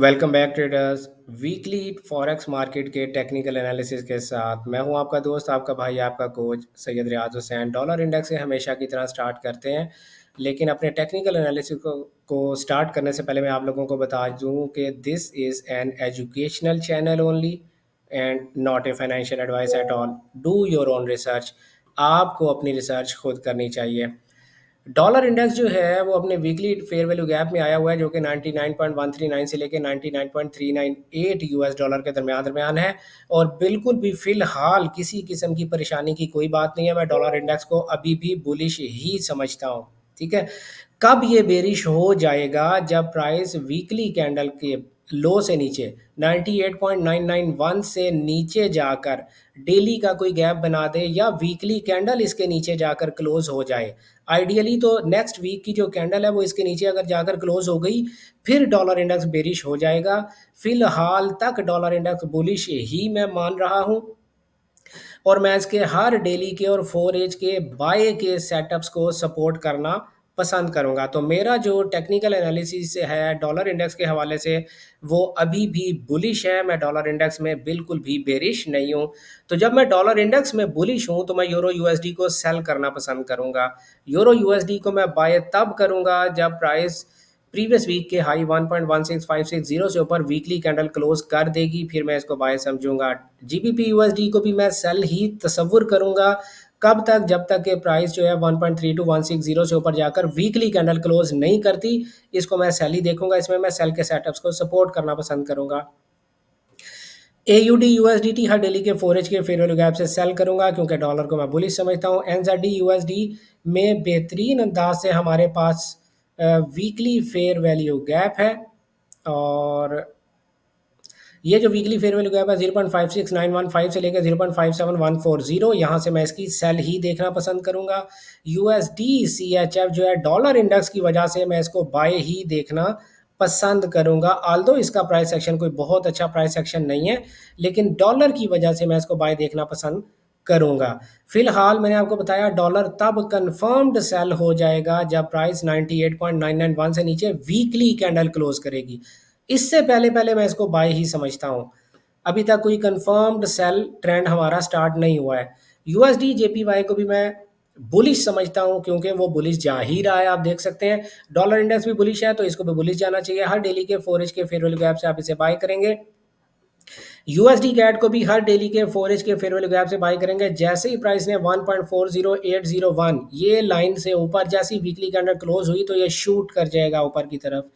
Welcome back traders. Weekly forex market के technical analysis के साथ मैं हूं आपका दोस्त, आपका भाई, आपका कोच सैयद रियाज हुसैन। डॉलर इंडेक्स से हमेशा की तरह स्टार्ट करते हैं, लेकिन अपने टेक्निकल एनालिसिस को स्टार्ट करने से पहले मैं आप लोगों को बता दूं कि this is an educational channel only and not a financial advice at all. Do your own research. आपको अपनी रिसर्च खुद करनी चाहिए। डॉलर इंडेक्स जो है वो अपने वीकली फेयर वैल्यू गैप में आया हुआ है, जो कि 99.139 से लेकर 99.398 यूएस डॉलर के दरमियान दरमियान है। और बिल्कुल भी फिलहाल किसी किस्म की परेशानी की कोई बात नहीं है। मैं डॉलर इंडेक्स को अभी भी बुलिश ही समझता हूँ। ठीक है। कब ये बेरिश हो जाएगा? जब प्राइस वीकली कैंडल के लो से नीचे 98.991 से नीचे जाकर डेली का कोई गैप बना दे, या वीकली कैंडल इसके नीचे जाकर क्लोज हो जाए। आइडियली तो नेक्स्ट वीक की जो कैंडल है वो इसके नीचे अगर जाकर क्लोज हो गई, फिर डॉलर इंडेक्स बेरिश हो जाएगा। फिलहाल तक डॉलर इंडेक्स बुलिश ही मैं मान रहा हूं, और मैं इसके हर डेली के और 4 एज के बाय के सेटअप्स को सपोर्ट करना पसंद करूंगा। तो मेरा जो टेक्निकल एनालिसिस है डॉलर इंडेक्स के हवाले से, वो अभी भी बुलिश है। मैं डॉलर इंडेक्स में बिल्कुल भी बेरिश नहीं हूं। तो जब मैं डॉलर इंडेक्स में बुलिश हूं तो मैं यूरो यूएसडी को सेल करना पसंद करूंगा। यूरो यूएसडी को मैं बाय तब करूंगा जब प्राइस प्रीवियस वीक के हाई 1.16560 से ऊपर वीकली कैंडल क्लोज कर देगी, फिर मैं इसको बाय समझूंगा। जीबीपी यूएसडी को भी मैं सेल ही तस्वुर करूंगा। कब तक? जब तक के प्राइस जो है 1.32160 से ऊपर जाकर वीकली कैंडल क्लोज नहीं करती, इसको मैं सेल ही देखूंगा। इसमें मैं सेल के सेटअप्स को सपोर्ट करना पसंद करूंगा। एयूडी यूएसडीटी हर डेली के 4 एज के फेयर वैल्यू गैप से सेल करूंगा, क्योंकि डॉलर को मैं बुलिश समझता हूं। एनजेडी यूएसडी में बेहतरीन अंदाज से हमारे पास वीकली फेयर वैल्यू गैप है, और ये जो वीकली फेयर वैल्यू गैप है 0.56915 से लेकर 0.57140, यहाँ से मैं इसकी सेल ही देखना पसंद करूंगा। यूएसडी सीएचएफ जो है डॉलर इंडेक्स की वजह से मैं इसको बाय ही देखना पसंद करूंगा। आल्दो इसका प्राइस एक्शन कोई बहुत अच्छा प्राइस एक्शन नहीं है, लेकिन डॉलर की वजह से मैं इसको बाय देखना पसंद करूंगा। फिलहाल मैंने आपको बताया डॉलर तब कंफर्म्ड सेल हो जाएगा जब प्राइस 98.991 से नीचे वीकली कैंडल क्लोज करेगी। इससे पहले पहले मैं इसको बाय ही समझता हूं। अभी तक कोई कंफर्म्ड सेल ट्रेंड हमारा स्टार्ट नहीं हुआ है। यूएसडी जेपीवाई को भी मैं बुलिश समझता हूं, क्योंकि वो बुलिश जा ही रहा है। आप देख सकते हैं डॉलर इंडेक्स भी बुलिश है, तो इसको भी बुलिश जाना चाहिए। हर डेली के 4 एज के फेयर वैल्यू गैप से आप इसे बाय करेंगे। यूएसडी कैट को भी हर डेली के 4 एज के फेयर वैल्यू गैप से बाय करेंगे। जैसे ही प्राइस ने 1.40801 ये लाइन से ऊपर जैसी वीकली कैंडल क्लोज हुई, तो ये शूट कर जाएगा ऊपर की तरफ।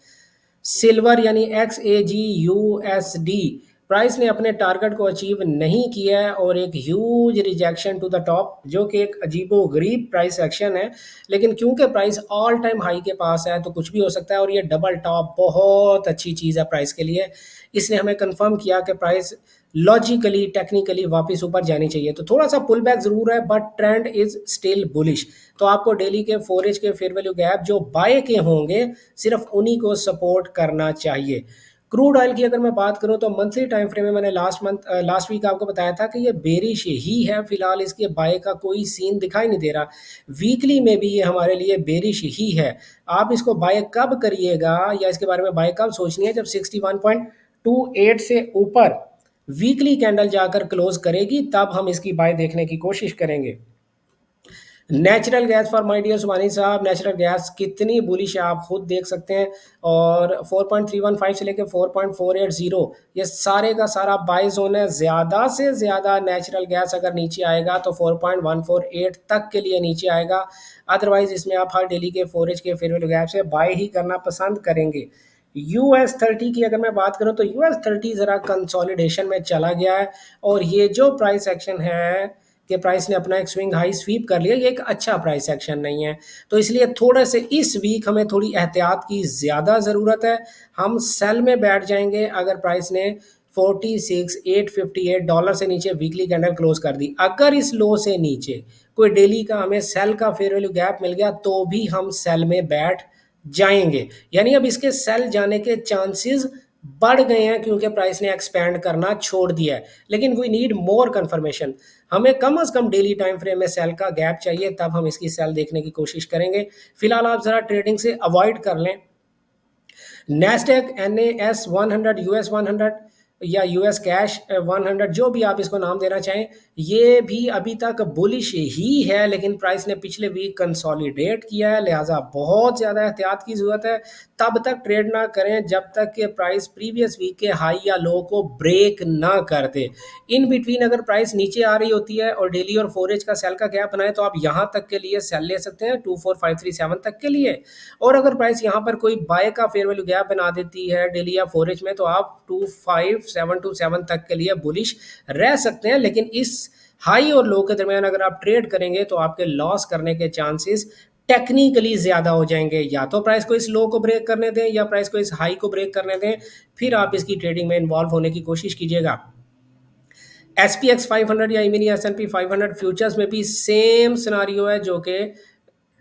सिल्वर यानी एक्स ए जी यू एस डी प्राइस ने अपने टारगेट को अचीव नहीं किया है, और एक huge rejection to the top, जो कि एक अजीबो गरीब प्राइस एक्शन है। लेकिन क्योंकि प्राइस ऑल टाइम हाई के पास है तो कुछ भी हो सकता है, और ये डबल टॉप बहुत अच्छी चीज़ है प्राइस के लिए। इसने हमें कंफर्म किया कि प्राइस लॉजिकली टेक्निकली वापस ऊपर जानी चाहिए। तो थोड़ा सा पुल बैक जरूर है, but trend is still bullish. तो आपको डेली के 4 एज के फेयर वैल्यू गैप जो बाय के होंगे, सिर्फ उन्हीं को सपोर्ट करना चाहिए। क्रूड ऑयल की अगर मैं बात करूं तो मंथली टाइम फ्रेम में मैंने लास्ट वीक आपको बताया था कि ये बेरिश ही है। फिलहाल इसके बाय का कोई सीन दिखाई नहीं दे रहा। वीकली में भी ये हमारे लिए बेरिश ही है। आप इसको बाय कब करिएगा, या इसके बारे में बाय कब सोचनी है? जब 61.28 से ऊपर वीकली कैंडल जाकर क्लोज करेगी, तब हम इसकी बाय देखने की कोशिश करेंगे। Natural gas for my dear Subani साहब, नेचुरल गैस कितनी बुलिश है आप खुद देख सकते हैं। और 4.315 से लेकर 4.480 ये सारे का सारा बाय जोन है। ज़्यादा से ज़्यादा नेचुरल गैस अगर नीचे आएगा तो 4.148 तक के लिए नीचे आएगा। अदरवाइज इसमें आप हर डेली के 4 एज के फेयर वैल्यू गैप से बाय ही करना पसंद करेंगे। US30 की अगर मैं बात करूं तो US30 ज़रा कंसोलिडेशन में चला गया है, और ये जो प्राइस एक्शन है कि प्राइस ने अपना एक स्विंग हाई स्वीप कर लिया, ये एक अच्छा प्राइस एक्शन नहीं है। तो इसलिए थोड़े से इस वीक हमें थोड़ी एहतियात की ज़्यादा ज़रूरत है। हम सेल में बैठ जाएंगे अगर प्राइस ने 46,858 डॉलर से नीचे वीकली कैंडल क्लोज कर दी। अगर इस लो से नीचे कोई डेली का हमें सेल का फेयर वैल्यू गैप मिल गया, तो भी हम सेल में बैठ जाएंगे। यानी अब इसके सेल जाने के चांसेस बढ़ गए हैं, क्योंकि प्राइस ने एक्सपैंड करना छोड़ दिया है। लेकिन वी नीड मोर कंफर्मेशन। हमें कम से कम डेली टाइम फ्रेम में सेल का गैप चाहिए, तब हम इसकी सेल देखने की कोशिश करेंगे। फिलहाल आप ज़रा ट्रेडिंग से अवॉइड कर लें। नैस्डैक NAS 100, US 100 या यूएस कैश 100, जो भी आप इसको नाम देना चाहें, ये भी अभी तक बुलिश ही है, लेकिन प्राइस ने पिछले वीक कंसोलिडेट किया है, लिहाजा बहुत ज़्यादा एहतियात की ज़रूरत है। तब तक ट्रेड ना करें जब तक कि प्राइस प्रीवियस वीक के हाई या लो को ब्रेक ना कर दे। इन बिटवीन अगर प्राइस नीचे आ रही होती है और डेली और 4 एज का सेल का गैप बनाए, तो आप यहाँ तक के लिए सेल ले सकते हैं 24537 तक के लिए। और अगर प्राइस यहाँ पर कोई बाय का फेयर वैल्यू गैप बना देती है डेली या 4 एज में, तो आप 25727 तक के लिए बुलिश रह सकते हैं। लेकिन इस हाई और लो के दरमियान अगर आप ट्रेड करेंगे तो आपके लॉस करने के चांसेस टेक्निकली ज़्यादा हो जाएंगे। या तो प्राइस को इस लो को ब्रेक करने दें या प्राइस को इस हाई को ब्रेक करने दें, फिर आप इसकी ट्रेडिंग में इन्वॉल्व होने की कोशिश कीजिएगा। SPX 500 या मिनी S&P 500 फ्यूचर्स में भी सेम सिनारियो है जो कि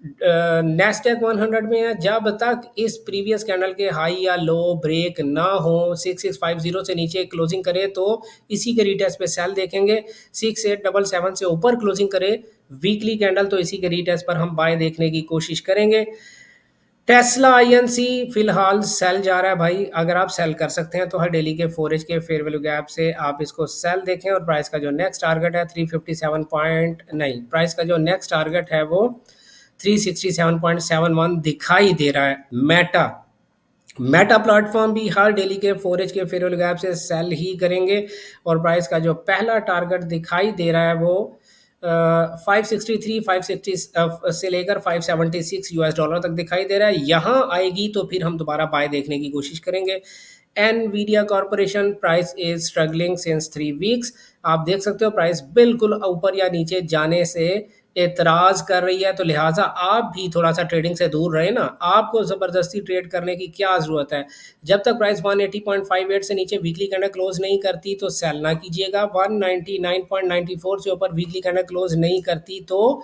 नैस्डैक 100 में है। जब तक इस प्रीवियस कैंडल के हाई या लो ब्रेक ना हो, 6650 से नीचे क्लोजिंग करे तो इसी के रीटेस्ट पे सेल देखेंगे। 6877 से ऊपर क्लोजिंग करे वीकली कैंडल, तो इसी के रीटेस्ट पर हम बाय देखने की कोशिश करेंगे। टेस्ला INC फिलहाल सेल जा रहा है भाई। अगर आप सेल कर सकते हैं तो हर डेली के 4 एज के फेयर वैल्यू गैप से आप इसको सेल देखें। और प्राइस का जो नेक्स्ट टारगेट है 357 पॉइंट नहीं, प्राइस का जो नेक्स्ट टारगेट है वो 367.71 दिखाई दे रहा है। मेटा प्लेटफॉर्म भी हर डेली के 4 एज के फेयर वैल्यू गैप से सेल ही करेंगे। और प्राइस का जो पहला टारगेट दिखाई दे रहा है वो 563 560 से लेकर 576 US डॉलर तक दिखाई दे रहा है। यहाँ आएगी तो फिर हम दोबारा बाय देखने की कोशिश करेंगे। Nvidia corporation price is struggling since 3 weeks. आप देख सकते हो प्राइस बिल्कुल ऊपर या नीचे जाने से एतराज कर रही है, तो लिहाजा आप भी थोड़ा सा ट्रेडिंग से दूर रहे ना। आपको ज़बरदस्ती ट्रेड करने की क्या ज़रूरत है। जब तक प्राइस 180.58 से नीचे वीकली कैंडल क्लोज नहीं करती तो सेल ना कीजिएगा। 199.94 से ऊपर वीकली कैंडल क्लोज नहीं करती तो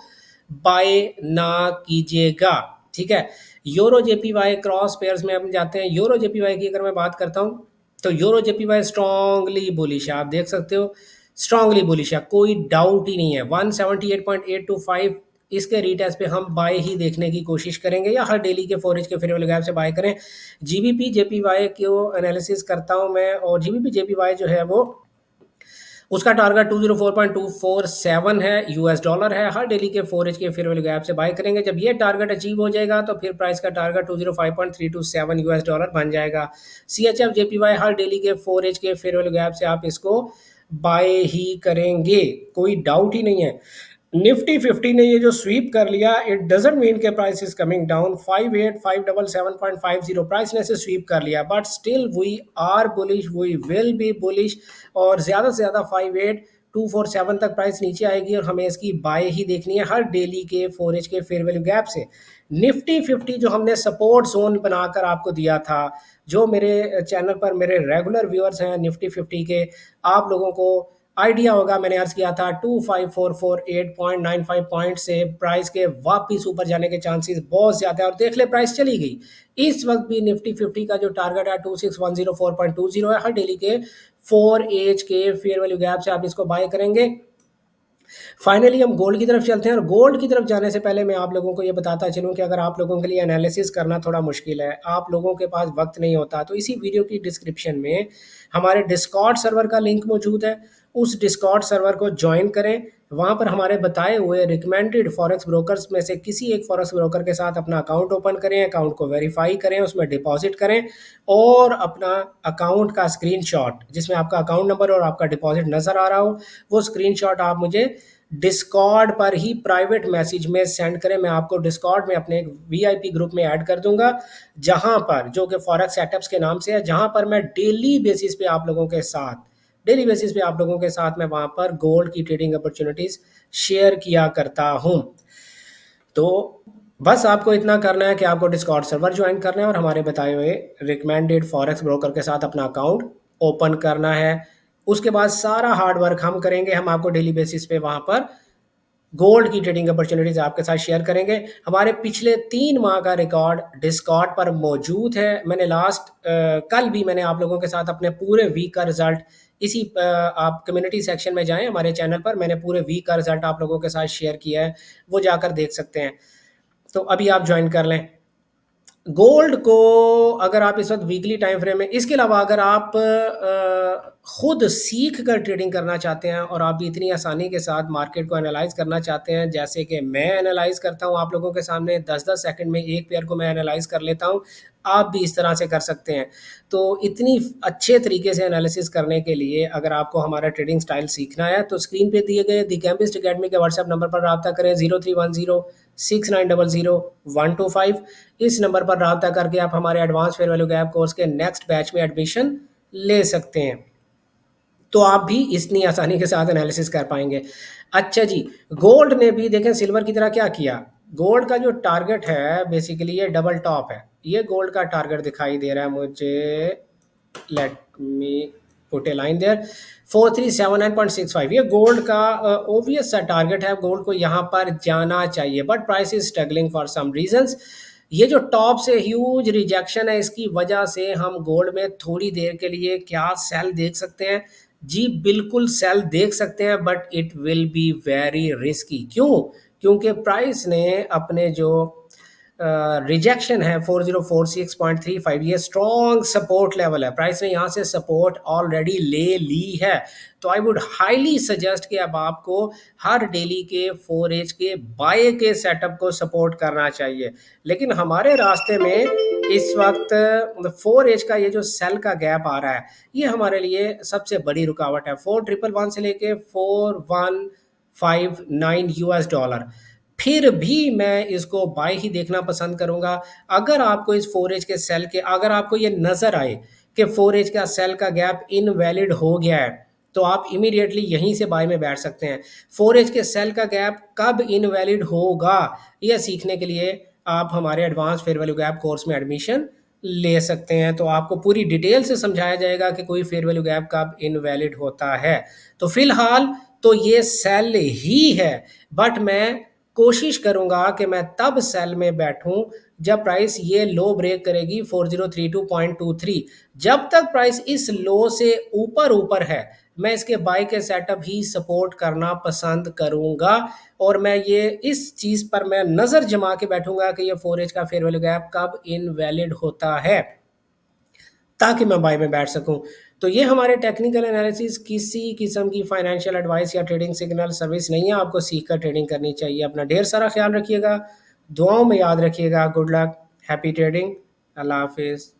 बाय ना कीजिएगा। ठीक है। यूरो JPY क्रॉस पेयर्स में हम जाते हैं। यूरो JPY की अगर मैं बात करता हूँ तो यूरो JPY स्ट्रांगली बुलिश है। आप देख सकते हो स्ट्रांगली बुलिश है, कोई डाउट ही नहीं है। 178.825 इसके रीटेस्ट पे हम बाय ही देखने की कोशिश करेंगे या हर डेली के 4 एज के फेयर वैल्यू गैप से बाय करें। GBP JPY को एनालिसिस करता हूं मैं, और GBP JPY जो है वो उसका टारगेट 204.247 है, US डॉलर है। हर डेली के 4 एज के फेयर वैल्यू गैप से बाय करेंगे। जब ये टारगेट अचीव हो जाएगा तो फिर प्राइस का टारगेट 205.327 US डॉलर बन जाएगा। CHF JPY हर डेली के 4 एज के फेयर वैल्यू गैप से आप इसको बाय ही करेंगे, कोई डाउट ही नहीं है। निफ्टी 50 ने ये जो स्वीप कर लिया, इट डजंट मीन के price is coming down. 58577.50 price ने से स्वीप कर लिया, but still we are bullish, we will be bullish. और ज़्यादा से ज़्यादा 58247 तक प्राइस नीचे आएगी और हमें इसकी बाय ही देखनी है हर डेली के 4 एज के फेयर वैल्यू गैप से। निफ्टी 50 जो हमने सपोर्ट जोन बनाकर आपको दिया था, जो मेरे चैनल पर मेरे रेगुलर व्यूअर्स हैं निफ्टी 50 के, आप लोगों को आइडिया होगा, मैंने अर्ज किया था 25448.95 पॉइंट से प्राइस के वापस ऊपर जाने के चांसेस बहुत ज़्यादा है। और देख ले प्राइस चली गई। इस वक्त भी निफ्टी 50 का जो टारगेट है 26104.20 है। हर डेली के 4 एज के फेयर वैल्यू गैप से आप इसको बाय करेंगे। फाइनली हम गोल्ड की तरफ चलते हैं। और गोल्ड की तरफ जाने से पहले मैं आप लोगों को ये बताता चलूं कि अगर आप लोगों के लिए एनालिसिस करना थोड़ा मुश्किल है, आप लोगों के पास वक्त नहीं होता, तो इसी वीडियो की डिस्क्रिप्शन में हमारे डिस्कॉर्ड सर्वर का लिंक मौजूद है। उस डिस्कॉर्ड सर्वर को ज्वाइन करें। वहाँ पर हमारे बताए हुए रिकमेंडेड फॉरेक्स ब्रोकर्स में से किसी एक फॉरेक्स ब्रोकर के साथ अपना अकाउंट ओपन करें, अकाउंट को वेरीफाई करें, उसमें डिपॉजिट करें और अपना अकाउंट का स्क्रीनशॉट जिसमें आपका अकाउंट नंबर और आपका डिपॉजिट नज़र आ रहा हो, वो स्क्रीनशॉट आप मुझे डिस्कॉर्ड पर ही प्राइवेट मैसेज में सेंड करें। मैं आपको डिस्कॉर्ड में अपने एक VIP ग्रुप में ऐड कर दूंगा, जहां पर जो कि फॉरेक्स सेटअप्स के नाम से है, जहां पर मैं डेली बेसिस पे आप लोगों के साथ मैं वहां पर गोल्ड की ट्रेडिंग अपॉर्चुनिटीज शेयर किया करता हूं। तो बस आपको इतना करना है कि आपको डिस्कॉर्ड सर्वर ज्वाइन करना है और हमारे बताए हुए रिकमेंडेड फॉरेक्स ब्रोकर के साथ अपना अकाउंट ओपन करना है। उसके बाद सारा हार्ड वर्क हम करेंगे। हम आपको डेली बेसिस पे वहां पर गोल्ड की ट्रेडिंग अपॉर्चुनिटीज आपके साथ शेयर करेंगे। हमारे पिछले 3 माह का रिकॉर्ड डिस्कॉर्ड पर मौजूद है। मैंने कल भी मैंने आप लोगों के साथ अपने पूरे वीक का रिजल्ट इसी आप कम्युनिटी सेक्शन में जाएं हमारे चैनल पर, मैंने पूरे वीक का रिजल्ट आप लोगों के साथ शेयर किया है, वो जाकर देख सकते हैं। तो अभी आप ज्वाइन कर लें। गोल्ड को अगर आप इस वक्त वीकली टाइम फ्रेम में, इसके अलावा अगर आप खुद सीख कर ट्रेडिंग करना चाहते हैं और आप भी इतनी आसानी के साथ मार्केट को एनालाइज करना चाहते हैं जैसे कि मैं एनालाइज करता हूं आप लोगों के सामने, 10-10 सेकंड में एक पेयर को मैं एनालाइज कर लेता हूं, आप भी इस तरह से कर सकते हैं। तो इतनी अच्छे तरीके से एनालिसिस करने के लिए अगर आपको हमारा ट्रेडिंग स्टाइल सीखना है तो स्क्रीन पे दिए गए दी कैम्पिस्ट अकेडमी के व्हाट्सएप नंबर पर रब्ता करें, 03106900-125। इस नंबर पर रब्ता करके आप हमारे advance fair value gap course के नेक्स्ट बैच में एडमिशन ले सकते हैं। तो आप भी इतनी आसानी के साथ एनालिसिस कर पाएंगे। अच्छा जी, गोल्ड ने भी देखें सिल्वर की तरह क्या किया। गोल्ड का जो टारगेट है बेसिकली ये डबल टॉप है, ये गोल्ड का टारगेट दिखाई दे रहा है मुझे, let me put a line there, 4379.65, ये गोल्ड का ओबियस सा टारगेट है। गोल्ड को यहाँ पर जाना चाहिए but price is struggling for some reasons. ये जो टॉप से ह्यूज रिजेक्शन है इसकी वजह से हम गोल्ड में थोड़ी देर के लिए क्या सेल देख सकते हैं। जी बिल्कुल सेल देख सकते हैं but it will be very risky. क्यों? क्योंकि प्राइस ने अपने जो रिजेक्शन है 4046.35, ये स्ट्रॉन्ग सपोर्ट लेवल है, प्राइस ने यहाँ से सपोर्ट ऑलरेडी ले ली है। तो आई वुड हाईली सजेस्ट कि अब आपको हर डेली के 4H के बाय के सेटअप को सपोर्ट करना चाहिए। लेकिन हमारे रास्ते में इस वक्त 4H का ये जो सेल का गैप आ रहा है ये हमारे लिए सबसे बड़ी रुकावट है। 4111 से लेके 4159 US डॉलर, फिर भी मैं इसको बाय ही देखना पसंद करूंगा। अगर आपको इस 4H के सेल के, अगर आपको ये नजर आए कि 4H का सेल का गैप इनवैलिड हो गया है तो आप इमीडिएटली यहीं से बाय में बैठ सकते हैं। 4H के सेल का गैप कब इनवैलिड होगा यह सीखने के लिए आप हमारे advance fair value gap course में एडमिशन ले सकते हैं। तो आपको पूरी डिटेल से समझाया जाएगा कि कोई फेयर वैल्यू गैप कब इनवैलिड होता है। तो फिलहाल तो ये सेल ही है बट मैं कोशिश करूंगा कि मैं तब सेल में बैठूं जब प्राइस ये लो ब्रेक करेगी 4032.23। जब तक प्राइस इस लो से ऊपर ऊपर है मैं इसके बाय के सेटअप ही सपोर्ट करना पसंद करूंगा। और मैं ये इस चीज पर मैं नजर जमा के बैठूंगा कि ये 4H का फेयर वैल्यू गैप कब इनवैलिड होता है ताकि मैं बाय में बैठ सकूं। तो ये हमारे टेक्निकल एनालिसिस किसी किस्म की फाइनेंशियल एडवाइस या ट्रेडिंग सिग्नल सर्विस नहीं है। आपको सीख कर ट्रेडिंग करनी चाहिए। अपना ढेर सारा ख्याल रखिएगा, दुआओं में याद रखिएगा। गुड लक, हैप्पी ट्रेडिंग, अल्लाह हाफिज़।